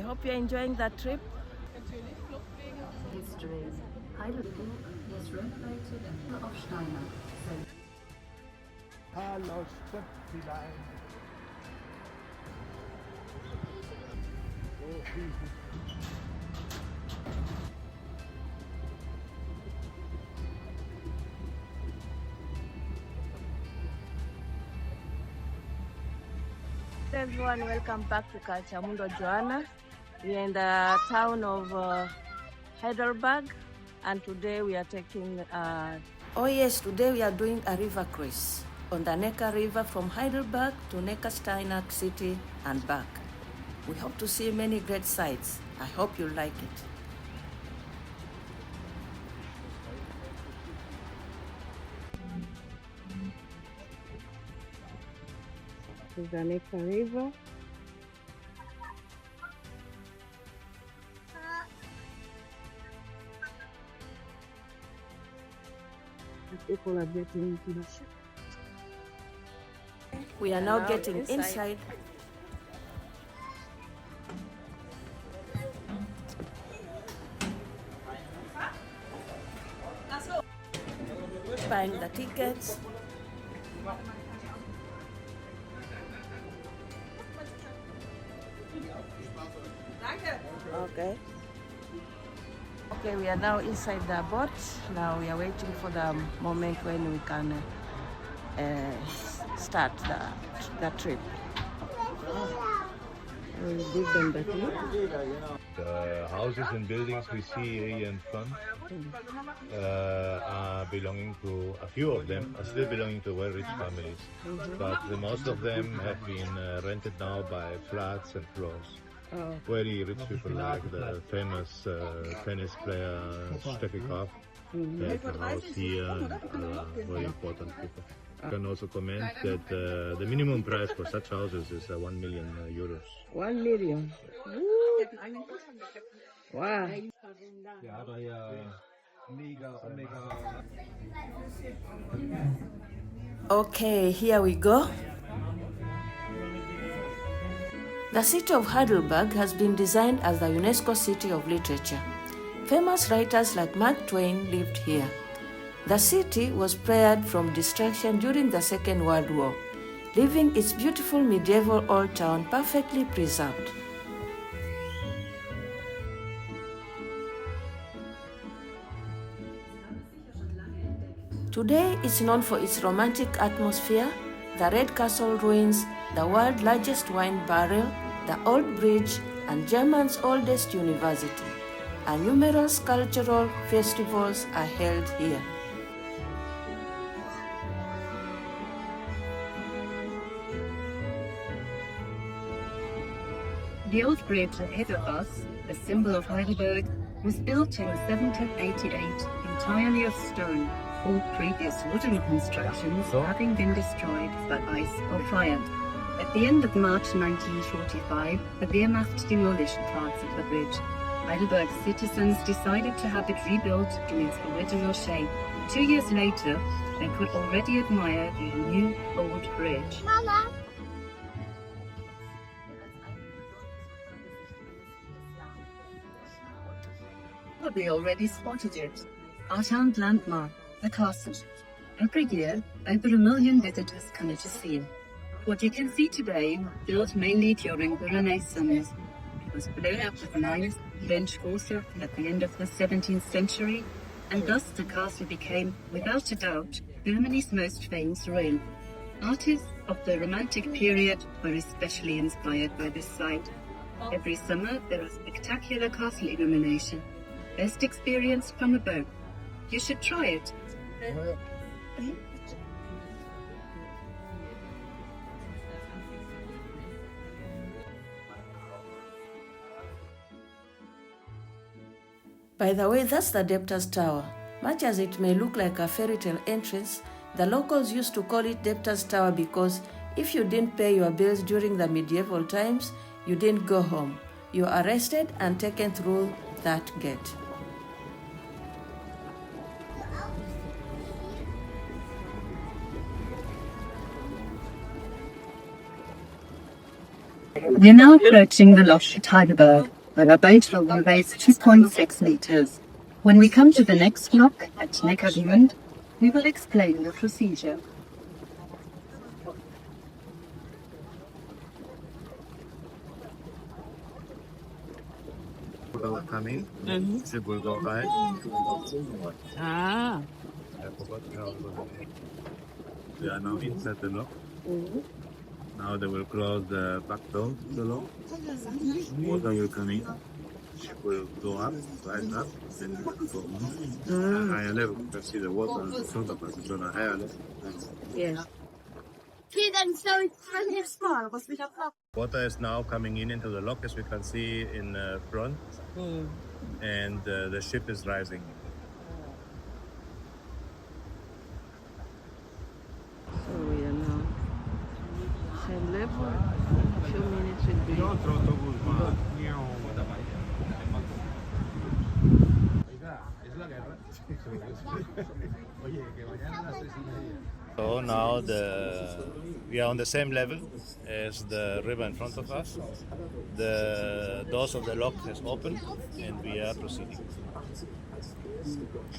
hope you're enjoying that trip. History. Heidelberg was renovated of Steiner. Altstadt hinein. Everyone, welcome back to Culturemundo, Joanna. We're in the town of Heidelberg, and today we are taking today we are doing a river cruise on the Neckar River from Heidelberg to Neckarsteiner city and back. We hope to see many great sights. I hope you like it. This is the Neckar River. People are getting into the ship. We are now getting inside. Buying the tickets. Okay, we are now inside the boat. Now we are waiting for the moment when we can start the trip. We'll give them the key. The houses and buildings we see here in front are belonging to, a few of them are still belonging to very rich families, but most of them have been rented now by flats and floors. Very rich people like the famous tennis player Steffi Graf. They have a house here and very important people. I can also comment that the minimum price for such houses is 1 million euros. 1 million. Wow. Okay, here we go. The city of Heidelberg has been designed as the UNESCO City of Literature. Famous writers like Mark Twain lived here. The city was spared from destruction during the Second World War, leaving its beautiful medieval old town perfectly preserved. Today it's known for its romantic atmosphere, the Red Castle ruins, the world's largest wine barrel, the old bridge, and Germany's oldest university. And numerous cultural festivals are held here. The old bridge ahead of us, a symbol of Heidelberg, was built in 1788 entirely of stone, all previous wooden constructions having been destroyed by ice or fire. At the end of March 1945, the Wehrmacht demolished parts of the bridge. Heidelberg citizens decided to have it rebuilt in its original shape. 2 years later, they could already admire the new old bridge. Mama. Probably already spotted it. Our town landmark, the castle. Every year, over 1 million visitors come to see it. What you can see today, built mainly during the Renaissance, it was blown up with mines, French also at the end of the 17th century, and thus the castle became, without a doubt, Germany's most famous ruin. Artists of the Romantic period were especially inspired by this site. Every summer there is spectacular castle illumination, best experienced from above. You should try it. By the way, that's the Debtors Tower. Much as it may look like a fairy tale entrance, the locals used to call it Debtors Tower because if you didn't pay your bills during the medieval times, you didn't go home. You were arrested and taken through that gate. We're now approaching the Lauffen at Heidelberg. where our boat will raise 2.6 meters. When we come to the next block at Neckar River, we will explain the procedure. Will come in. Ship will go by. Ah. I forgot how they are now inside the lock. Now they will close the back door of the lock. Water will come in. Ship will go up, rise up, then it will go on. Higher level. You can see the water in front of us is on a higher level. Yes. Water is now coming in into the lock, as we can see in front, and the ship is rising. So we are now same level. In a few minutes will be. So now we are on the same level as the river in front of us. The doors of the lock has opened and we are proceeding.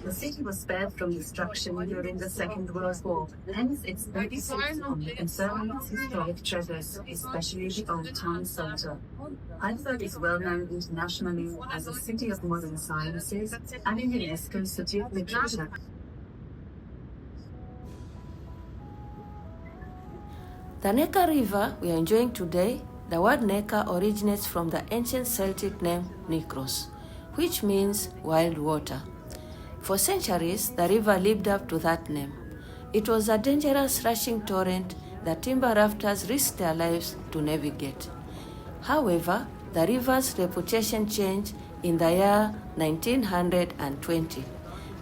The city was spared from destruction during the Second World War, hence its focus on conserving its historic treasures, especially the old town centre. Heidelberg is well known internationally as a city of modern sciences and a UNESCO City of Literature. The Neckar River we are enjoying today, the word Neckar originates from the ancient Celtic name Nikros, which means wild water. For centuries, the river lived up to that name. It was a dangerous rushing torrent that timber rafters risked their lives to navigate. However, the river's reputation changed in the year 1920.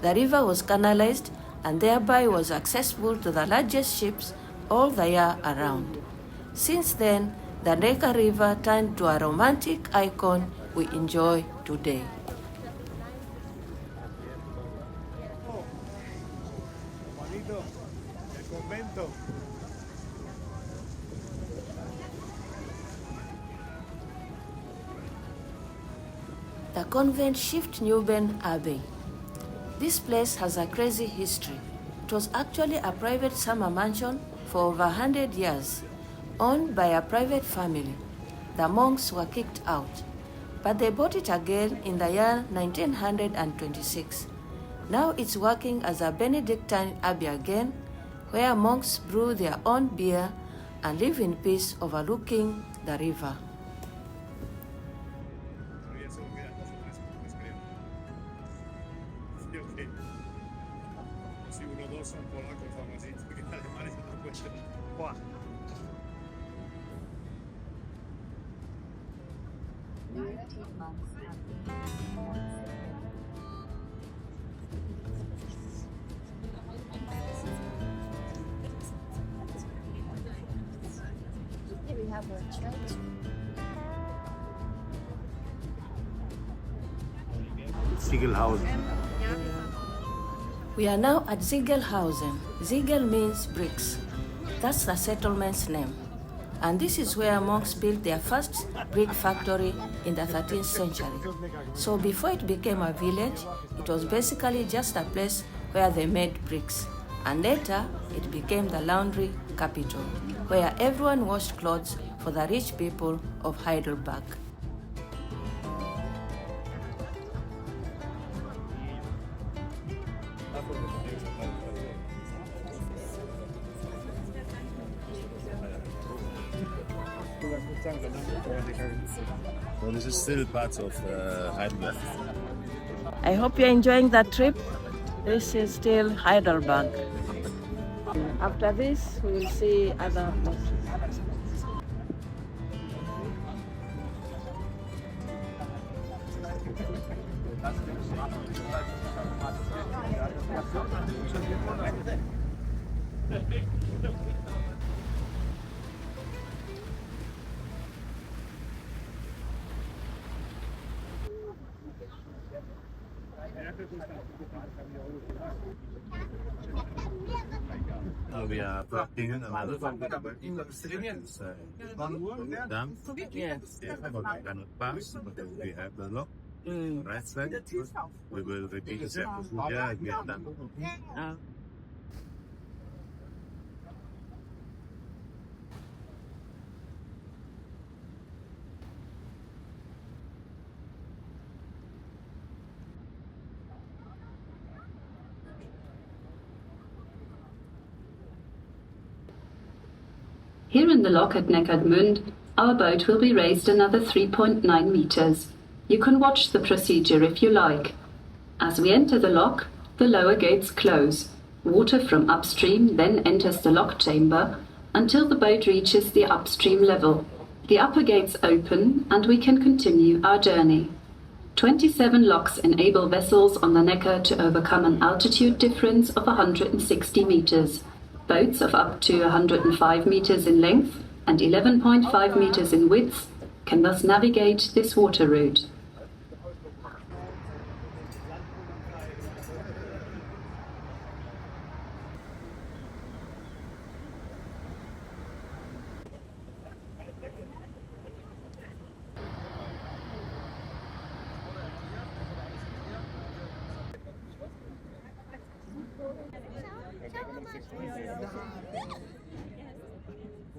The river was canalized and thereby was accessible to the largest ships all the year around. Since then, the Neckar River turned to a romantic icon we enjoy today. The convent Shift Newben Abbey. This place has a crazy history. It was actually a private summer mansion for over 100 years, owned by a private family. The monks were kicked out, but they bought it again in the year 1926. Now it's working as a Benedictine abbey again, where monks brew their own beer and live in peace overlooking the river. Here we have a church. Ziegelhausen. We are now at Ziegelhausen. Ziegel means bricks. That's the settlement's name. And this is where monks built their first brick factory in the 13th century. So before it became a village, it was basically just a place where they made bricks. And later, it became the laundry capital, where everyone washed clothes for the rich people of Heidelberg. So this is still part of Heidelberg. I hope you're enjoying the trip. This is still Heidelberg. After this, we will see other places. We are practicing another dam. Yes. Cannot pass. We have the lock. Right side. We will repeat the same procedure again. Uh, Here in the lock at Neckar, our boat will be raised another 3.9 meters. You can watch the procedure if you like. As we enter the lock, the lower gates close. Water from upstream then enters the lock chamber until the boat reaches the upstream level. The upper gates open and we can continue our journey. 27 locks enable vessels on the Neckar to overcome an altitude difference of 160 meters. Boats of up to 105 meters in length and 11.5 meters in width can thus navigate this water route.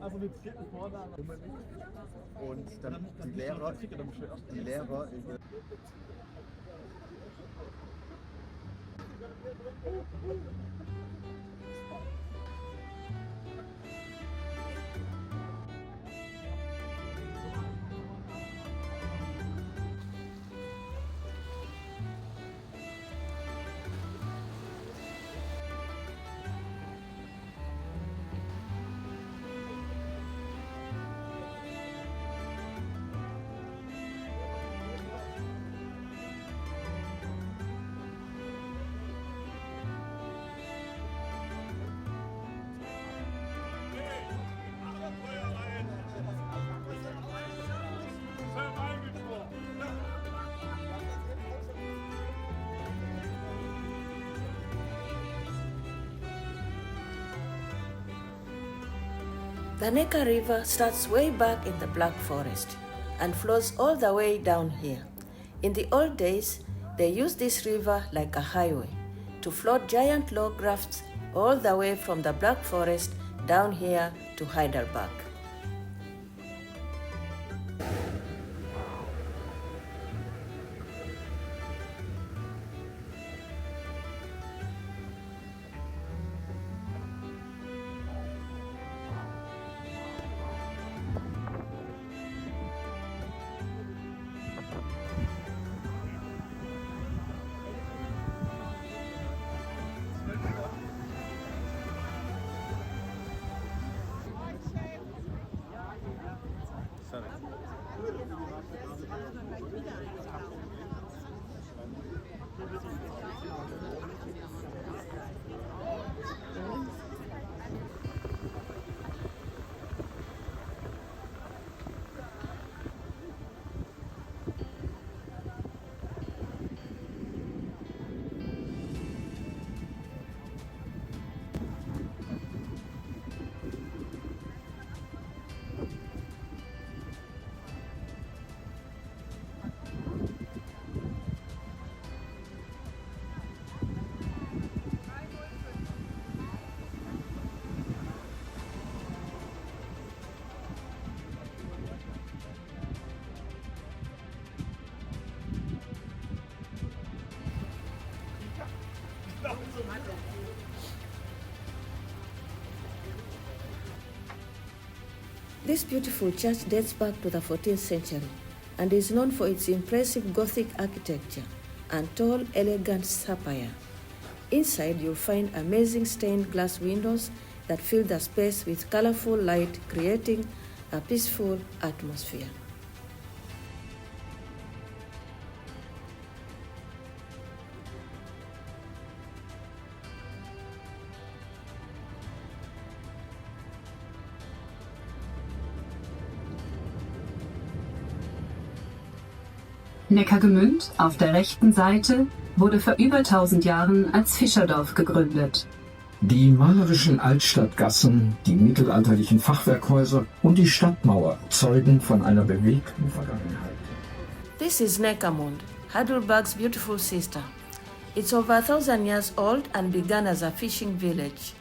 Also mit vierten Vornamen. Und dann die Lehrer. The Neckar River starts way back in the Black Forest and flows all the way down here. In the old days, they used this river like a highway to float giant log rafts all the way from the Black Forest down here to Heidelberg. This beautiful church dates back to the 14th century and is known for its impressive Gothic architecture and tall, elegant sapphire. Inside, you'll find amazing stained glass windows that fill the space with colorful light, creating a peaceful atmosphere. Neckargemünd auf der rechten Seite wurde vor über 1000 Jahren als Fischerdorf gegründet. Die malerischen Altstadtgassen, die mittelalterlichen Fachwerkhäuser und die Stadtmauer zeugen von einer bewegten Vergangenheit. This is Neckarmund, Heidelberg's beautiful sister. It's over 1,000 years old and began as a fishing village.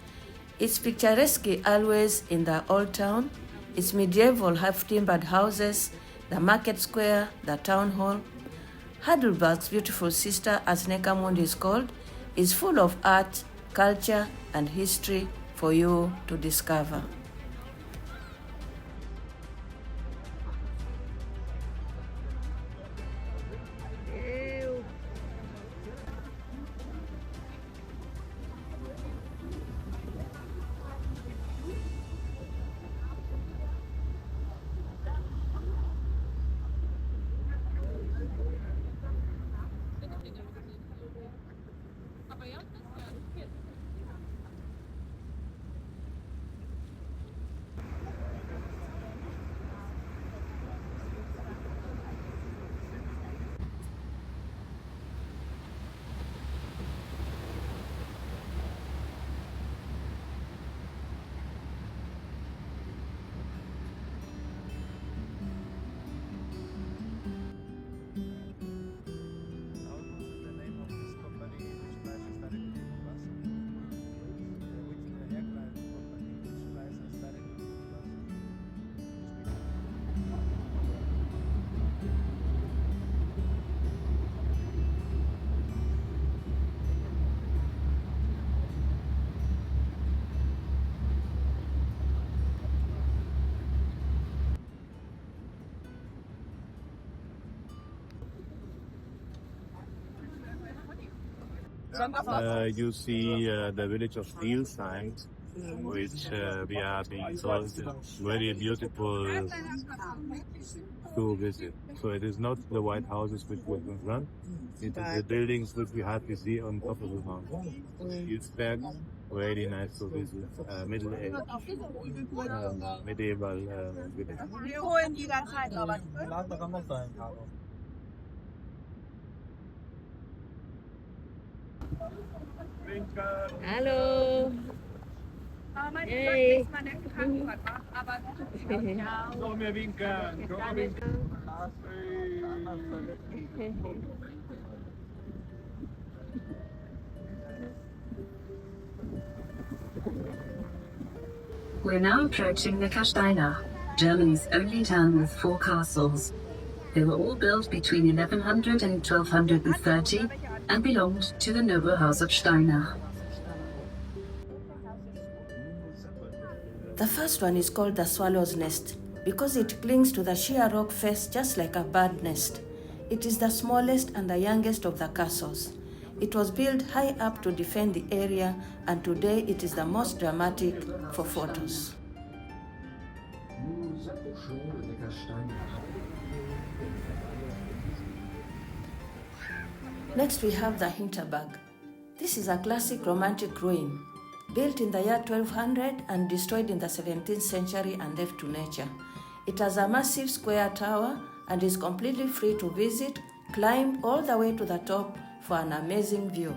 It's picturesque always in the old town, its medieval half-timbered houses, the market square, the town hall. Heidelberg's beautiful sister, as Neckarmund is called, is full of art, culture, and history for you to discover. You see the village of Altstadt, which we are being told is very beautiful to visit. So it is not the white houses which were in front, it is the buildings which we hardly see on top of the mountain. Altstadt, very nice to visit, medieval village. Hello. Hey. Komm, wir winken. Komm, wir winken. We're now approaching Neckar, Germany's only town with 4 castles. They were all built between 1100 and 1230 and belonged to the noble house of Steiner. The first one is called the Swallow's Nest because it clings to the sheer rock face just like a bird nest. It is the smallest and the youngest of the castles. It was built high up to defend the area, and today it is the most dramatic for photos. Next we have the Hinterberg. This is a classic romantic ruin, built in the year 1200 and destroyed in the 17th century and left to nature. It has a massive square tower and is completely free to visit, climb all the way to the top for an amazing view.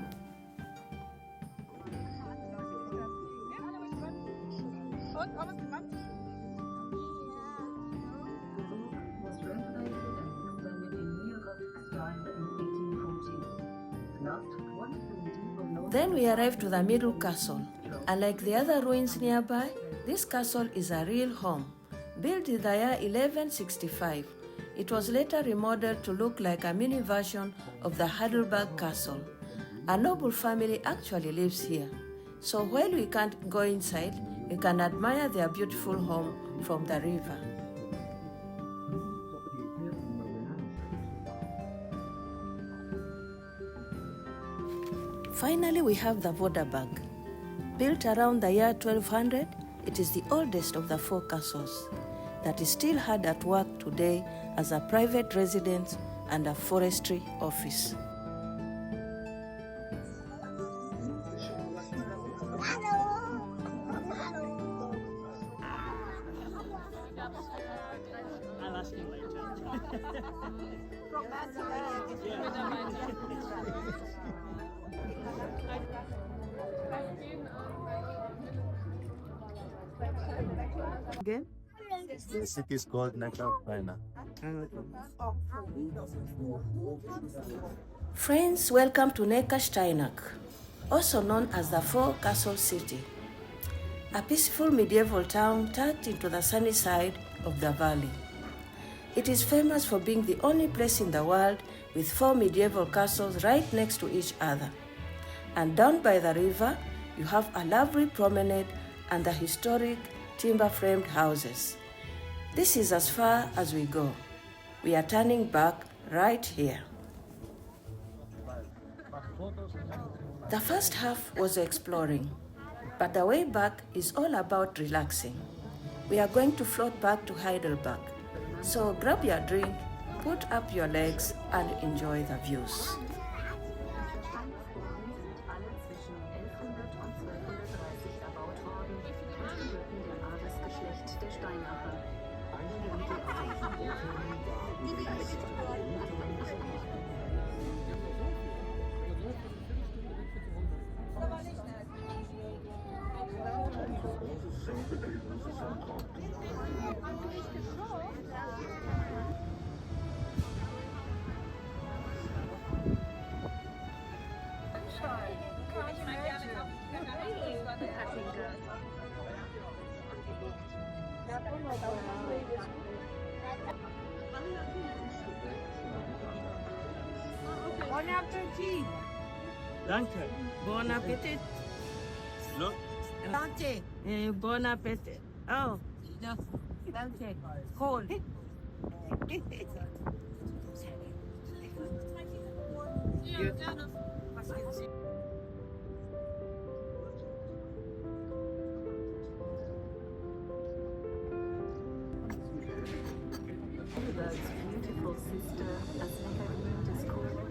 Then we arrive to the middle castle. Unlike the other ruins nearby, this castle is a real home. Built in the year 1165, it was later remodeled to look like a mini version of the Heidelberg Castle. A noble family actually lives here. So while we can't go inside, we can admire their beautiful home from the river. Finally, we have the Voderberg. Built around the year 1200, it is the oldest of the 4 castles that is still hard at work today as a private residence and a forestry office. I'll ask you later. again? The city is called Neckar River. Friends, welcome to Neckar Steinach, also known as the Four Castle City, a peaceful medieval town tucked into the sunny side of the valley. It is famous for being the only place in the world with 4 medieval castles right next to each other. And down by the river, you have a lovely promenade and the historic timber-framed houses. This is as far as we go. We are turning back right here. The first half was exploring, but the way back is all about relaxing. We are going to float back to Heidelberg. So grab your drink, put up your legs, and enjoy the views. Bon appetit. Danke. Bon appetit. Look. Danke. Bon appetit. Oh, no. Danke. Cold. Heidelberg's beautiful sister, as Neckar River is called.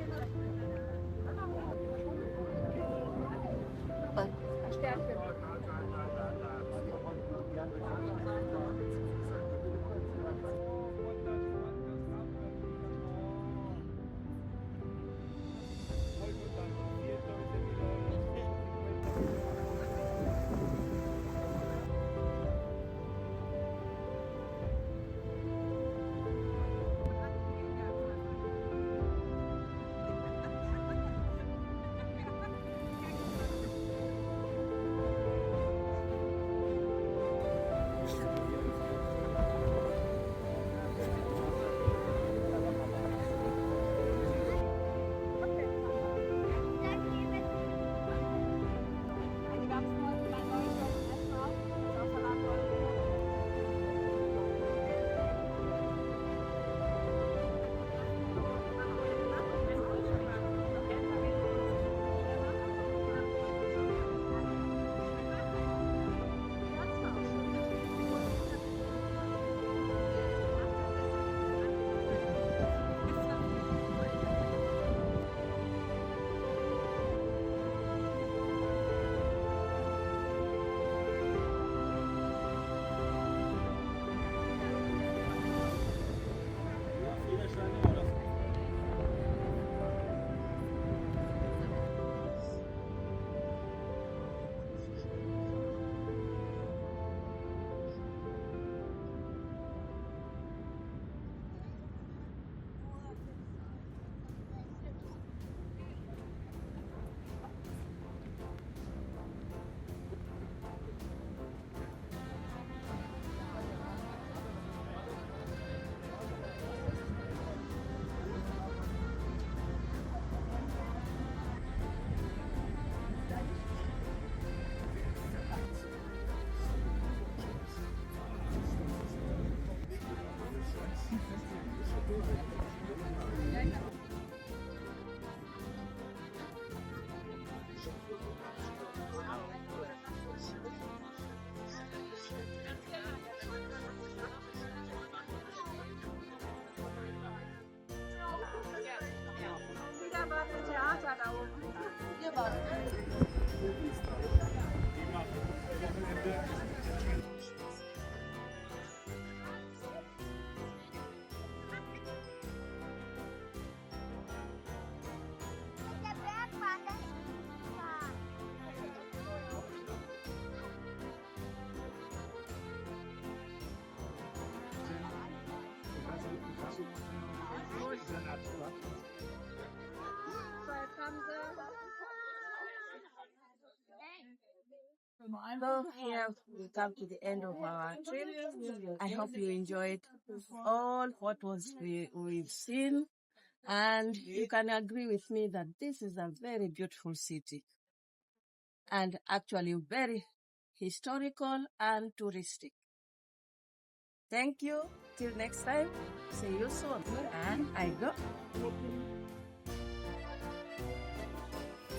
So here we come to the end of our trip. I hope you enjoyed all what we've seen, and you can agree with me that this is a very beautiful city and actually very historical and touristic. Thank you. Till next time. See you soon. And I go.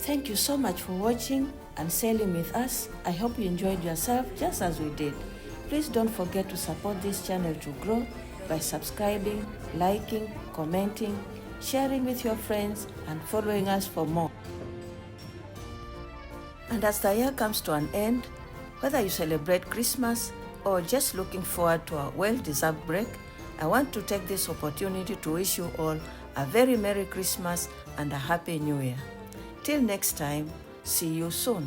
Thank you so much for watching and sailing with us. I hope you enjoyed yourself just as we did. Please don't forget to support this channel to grow by subscribing, liking, commenting, sharing with your friends, and following us for more. And as the year comes to an end, whether you celebrate Christmas or just looking forward to a well-deserved break, I want to take this opportunity to wish you all a very Merry Christmas and a Happy New Year. Till next time, see you soon.